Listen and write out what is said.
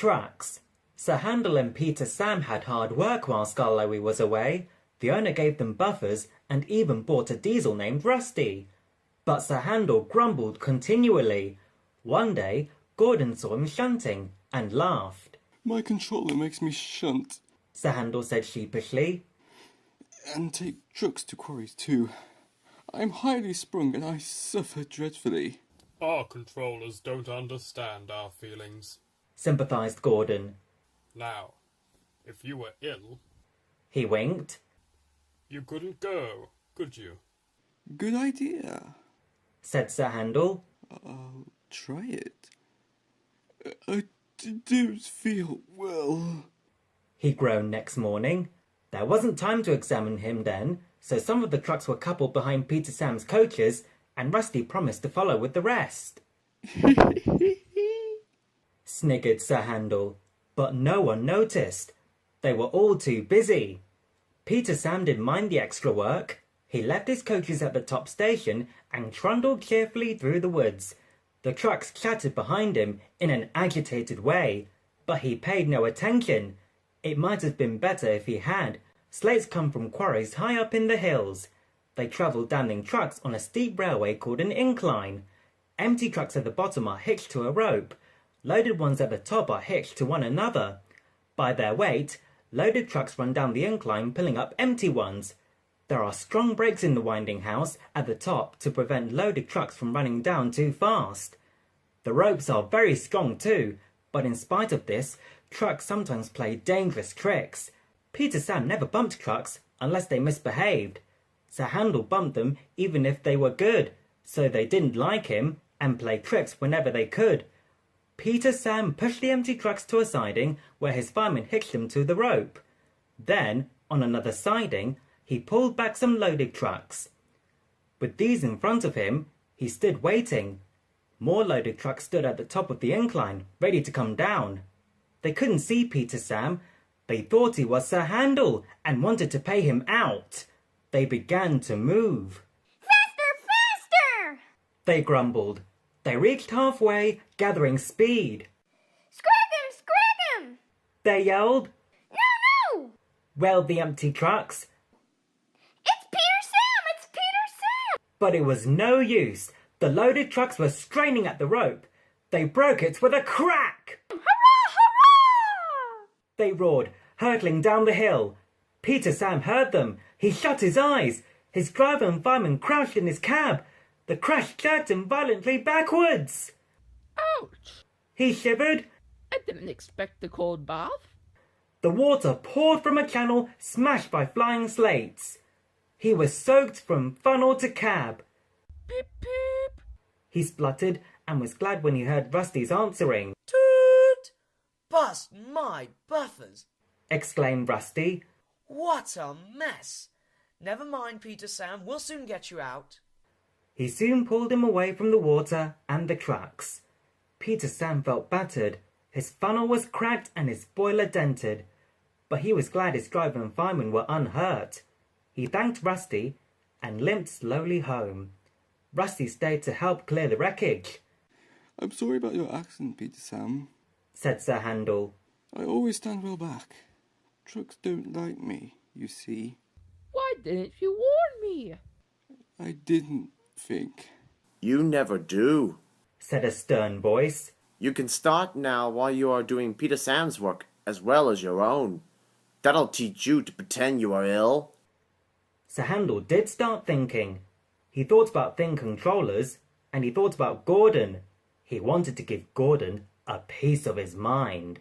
trucks. Sir Handel and Peter Sam had hard work while Skarloey was away. The owner gave them buffers and even bought a diesel named Rusty. But Sir Handel grumbled continually. One day, Gordon saw him shunting and laughed. My controller makes me shunt. Sir Handel said sheepishly. And take trucks to quarries too. I'm highly sprung and I suffer dreadfully. Our controllers don't understand our feelings, sympathised Gordon. Now, if you were ill, he winked, you couldn't go, could you? Good idea, said Sir Handel. I'll try it. I do feel well. He groaned next morning. There wasn't time to examine him then, so some of the trucks were coupled behind Peter Sam's coaches, and Rusty promised to follow with the rest. Sniggered Sir Handel, but no one noticed. They were all too busy. Peter Sam didn't mind the extra work. He left his coaches at the top station and trundled cheerfully through the woods. The trucks chattered behind him in an agitated way, but he paid no attention. It might have been better if he had. Slates come from quarries high up in the hills. They travelled down in trucks on a steep railway called an incline. Empty trucks at the bottom are hitched to a rope. Loaded ones at the top are hitched to one another. By their weight, loaded trucks run down the incline, pulling up empty ones. There are strong brakes in the winding house at the top to prevent loaded trucks from running down too fast. The ropes are very strong too, but in spite of this, trucks sometimes play dangerous tricks. Peter Sam never bumped trucks unless they misbehaved. Sir Handel bumped them even if they were good, so they didn't like him and played tricks whenever they could. Peter Sam pushed the empty trucks to a siding where his fireman hitched them to the rope. Then, on another siding, he pulled back some loaded trucks. With these in front of him, he stood waiting. More loaded trucks stood at the top of the incline, ready to come down. They couldn't see Peter Sam. They thought he was Sir Handel and wanted to pay him out. They began to move. Faster, faster! They grumbled. They reached halfway, gathering speed. Scrag him! They yelled. No! Wailed the empty trucks. It's Peter Sam! But it was no use. The loaded trucks were straining at the rope. They broke it with a crack. Hurrah, hurrah! They roared, hurtling down the hill. Peter Sam heard them. He shut his eyes. His driver and fireman crouched in his cab. The crash jerked him violently backwards. Ouch! He shivered. I didn't expect the cold bath. The water poured from a channel smashed by flying slates. He was soaked from funnel to cab. Beep, beep. He spluttered and was glad when he heard Rusty's answering. Toot! Bust my buffers! Exclaimed Rusty. What a mess! Never mind, Peter Sam, we'll soon get you out. He soon pulled him away from the water and the trucks. Peter Sam felt battered. His funnel was cracked and his boiler dented. But he was glad his driver and fireman were unhurt. He thanked Rusty and limped slowly home. Rusty stayed to help clear the wreckage. I'm sorry about your accident, Peter Sam, said Sir Handel. I always stand well back. Trucks don't like me, you see. Why didn't you warn me? I didn't think. You never do, said a stern voice. You can start now while you are doing Peter Sam's work as well as your own. That'll teach you to pretend you are ill. Sir Handel did start thinking. He thought about thin controllers, and he thought about Gordon. He wanted to give Gordon a piece of his mind.